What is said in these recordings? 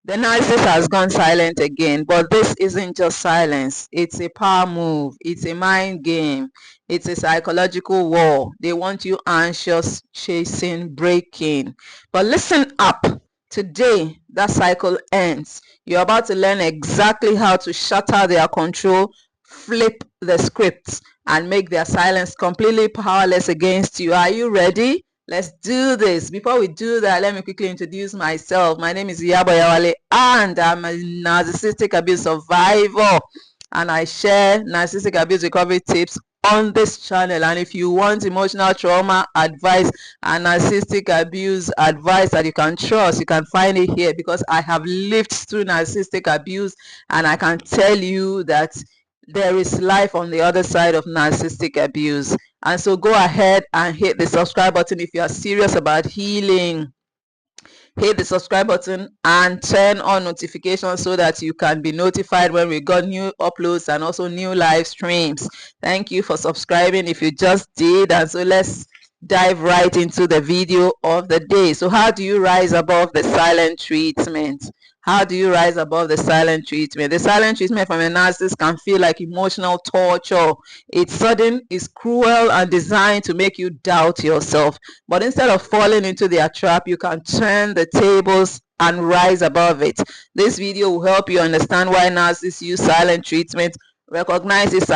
The narcissist has gone silent again, but this isn't just silence. It's a power move. It's a mind game. It's a psychological war. They want you anxious, chasing, breaking. But listen up. Today, that cycle ends. You're about to learn exactly how to shatter their control, flip the scripts, and make their silence completely powerless against you. Are you ready? Let's do this. Before we do that, let me quickly introduce myself. My name is Iyabo Oyawale, and I'm a narcissistic abuse survivor. And I share narcissistic abuse recovery tips on this channel. And if you want emotional trauma advice and narcissistic abuse advice that you can trust, you can find it here, because I have lived through narcissistic abuse, and I can tell you that there is life on the other side of narcissistic abuse. And so go ahead and hit the subscribe button if you are serious about healing. Hit the subscribe button and turn on notifications so that you can be notified when we got new uploads and also new live streams. Thank you for subscribing if you just did. And so let's dive right into the video of the day. So how do you rise above the silent treatment? How do you rise above the silent treatment? The silent treatment from a narcissist can feel like emotional torture. It's sudden, it's cruel, and designed to make you doubt yourself. But instead of falling into their trap, you can turn the tables and rise above it. This video will help you understand why narcissists use silent treatment, recognize its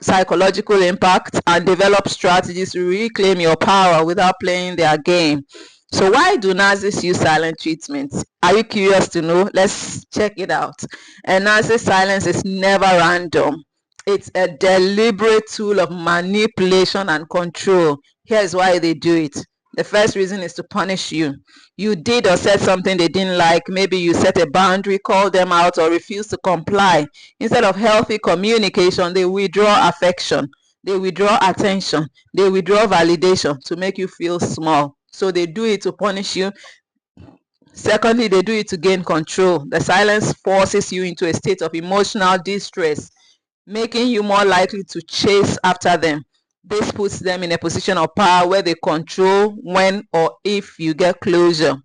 psychological impact, and develop strategies to reclaim your power without playing their game. So why do narcissists use silent treatment? Are you curious to know? Let's check it out. And narcissist silence is never random. It's a deliberate tool of manipulation and control. Here's why they do it. The first reason is to punish you. You did or said something they didn't like. Maybe you set a boundary, called them out, or refused to comply. Instead of healthy communication, they withdraw affection. They withdraw attention. They withdraw validation to make you feel small. So they do it to punish you. Secondly, they do it to gain control. The silence forces you into a state of emotional distress, making you more likely to chase after them. This puts them in a position of power where they control when or if you get closure.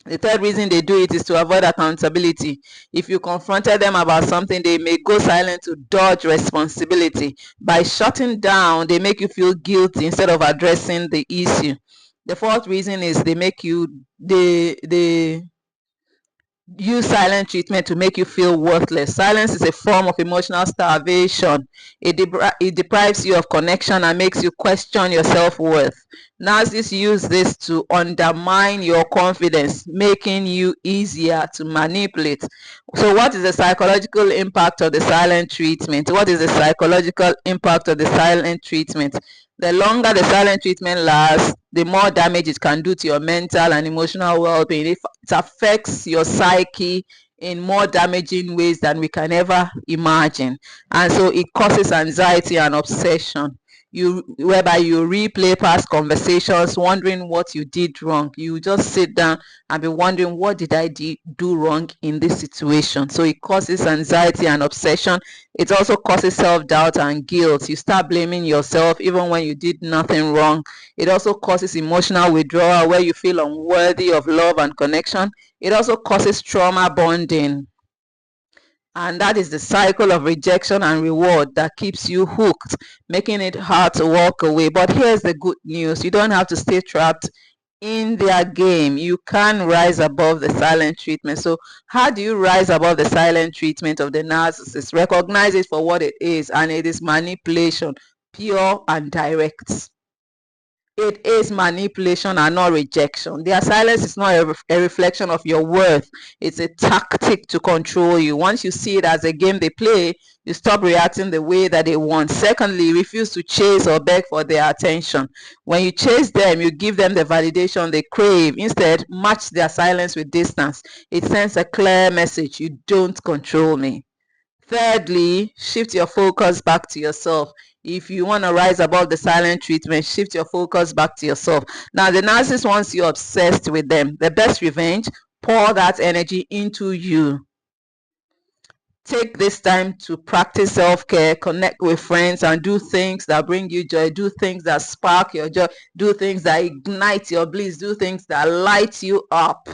The third reason they do it is to avoid accountability. If you confronted them about something, they may go silent to dodge responsibility. By shutting down, they make you feel guilty instead of addressing the issue. The fourth reason is they use silent treatment to make you feel worthless. Silence is a form of emotional starvation. It deprives you of connection and makes you question your self-worth. Narcissists use this to undermine your confidence, making you easier to manipulate. So what is the psychological impact of the silent treatment? What is the psychological impact of the silent treatment? The longer the silent treatment lasts, the more damage it can do to your mental and emotional well-being. It affects your psyche in more damaging ways than we can ever imagine. And so it causes anxiety and obsession. Whereby you replay past conversations, wondering what you did wrong. You just sit down and be wondering, what did I do wrong in this situation? So it causes anxiety and obsession. It also causes self-doubt and guilt. You start blaming yourself even when you did nothing wrong. It also causes emotional withdrawal, where you feel unworthy of love and connection. It also causes trauma bonding. And that is the cycle of rejection and reward that keeps you hooked, making it hard to walk away. But here's the good news. You don't have to stay trapped in their game. You can rise above the silent treatment. So how do you rise above the silent treatment of the narcissist? Recognize it for what it is, and it is manipulation, pure and direct. It is manipulation and not rejection. Their silence is not a reflection of your worth. It's a tactic to control you. Once you see it as a game they play, you stop reacting the way that they want. Secondly, refuse to chase or beg for their attention. When you chase them, you give them the validation they crave. Instead, match their silence with distance. It sends a clear message: you don't control me. Thirdly, shift your focus back to yourself. If you want to rise above the silent treatment, shift your focus back to yourself. Now, the narcissist wants you obsessed with them. The best revenge: pour that energy into you. Take this time to practice self-care, connect with friends, and do things that bring you joy. Do things that spark your joy. Do things that ignite your bliss. Do things that light you up.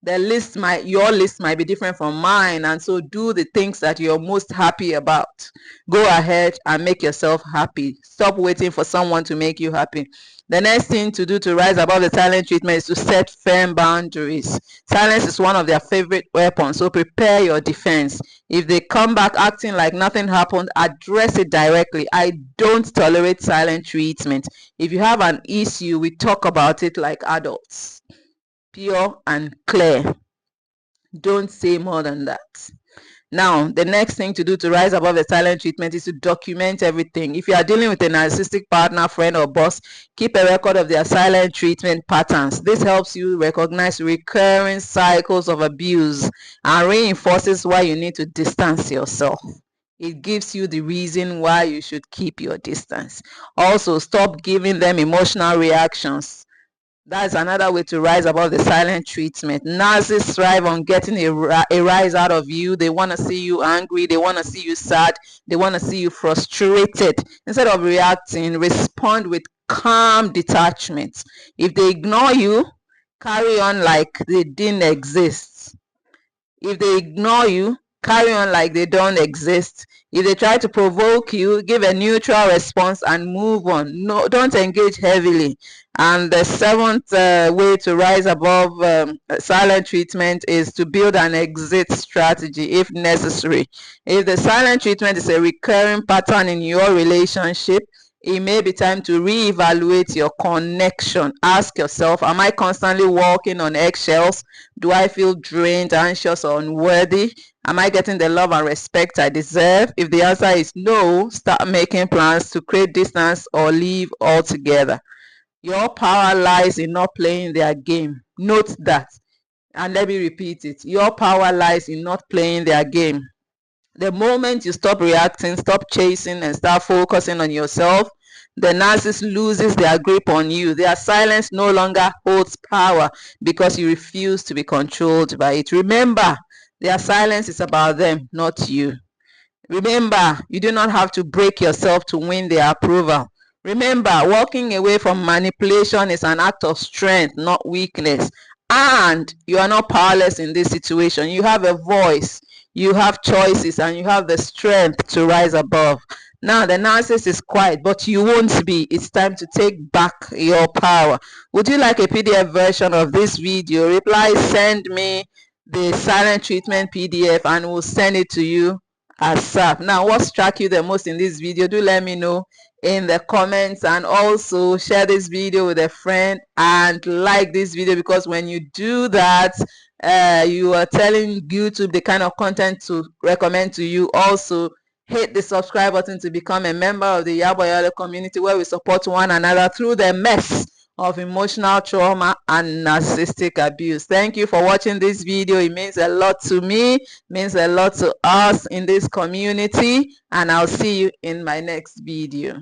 your list might be different from mine, and so do the things that you're most happy about. Go ahead and make yourself happy. Stop waiting for someone to make you happy. The next thing to do to rise above the silent treatment is to set firm boundaries. Silence is one of their favorite weapons, so prepare your defense. If they come back acting like nothing happened, address it directly. I don't tolerate silent treatment. If you have an issue, we talk about it like adults. Pure and clear. Don't say more than that. Now, the next thing to do to rise above the silent treatment is to document everything. If you are dealing with a narcissistic partner, friend, or boss, keep a record of their silent treatment patterns. This helps you recognize recurring cycles of abuse and reinforces why you need to distance yourself. It gives you the reason why you should keep your distance. Also, stop giving them emotional reactions. That's another way to rise above the silent treatment. Narcissists thrive on getting a rise out of you. They want to see you angry. They want to see you sad. They want to see you frustrated. Instead of reacting, respond with calm detachment. If they ignore you, carry on like they didn't exist. If they ignore you, carry on like they don't exist. If they try to provoke you, give a neutral response and move on. No, don't engage heavily. And the seventh way to rise above silent treatment is to build an exit strategy if necessary. If the silent treatment is a recurring pattern in your relationship, it may be time to reevaluate your connection. Ask yourself, am I constantly walking on eggshells? Do I feel drained, anxious, or unworthy? Am I getting the love and respect I deserve? If the answer is no, start making plans to create distance or leave altogether. Your power lies in not playing their game. Note that. And let me repeat it. Your power lies in not playing their game. The moment you stop reacting, stop chasing, and start focusing on yourself, the narcissist loses their grip on you. Their silence no longer holds power because you refuse to be controlled by it. Remember, their silence is about them, not you. Remember, you do not have to break yourself to win their approval. Remember, walking away from manipulation is an act of strength, not weakness. And you are not powerless in this situation. You have a voice, you have choices, and you have the strength to rise above. Now, the narcissist is quiet, but you won't be. It's time to take back your power. Would you like a PDF version of this video? Reply, send me the silent treatment PDF, and we'll send it to you ASAP. Now, what struck you the most in this video? Do let me know in the comments, and also share this video with a friend and like this video, because when you do that, you are telling YouTube the kind of content to recommend to you. Also, hit the subscribe button to become a member of the Oyawale community, where we support one another through the mess of emotional trauma and narcissistic abuse. Thank you for watching this video. It means a lot to me, means a lot to us in this community, and I'll see you in my next video.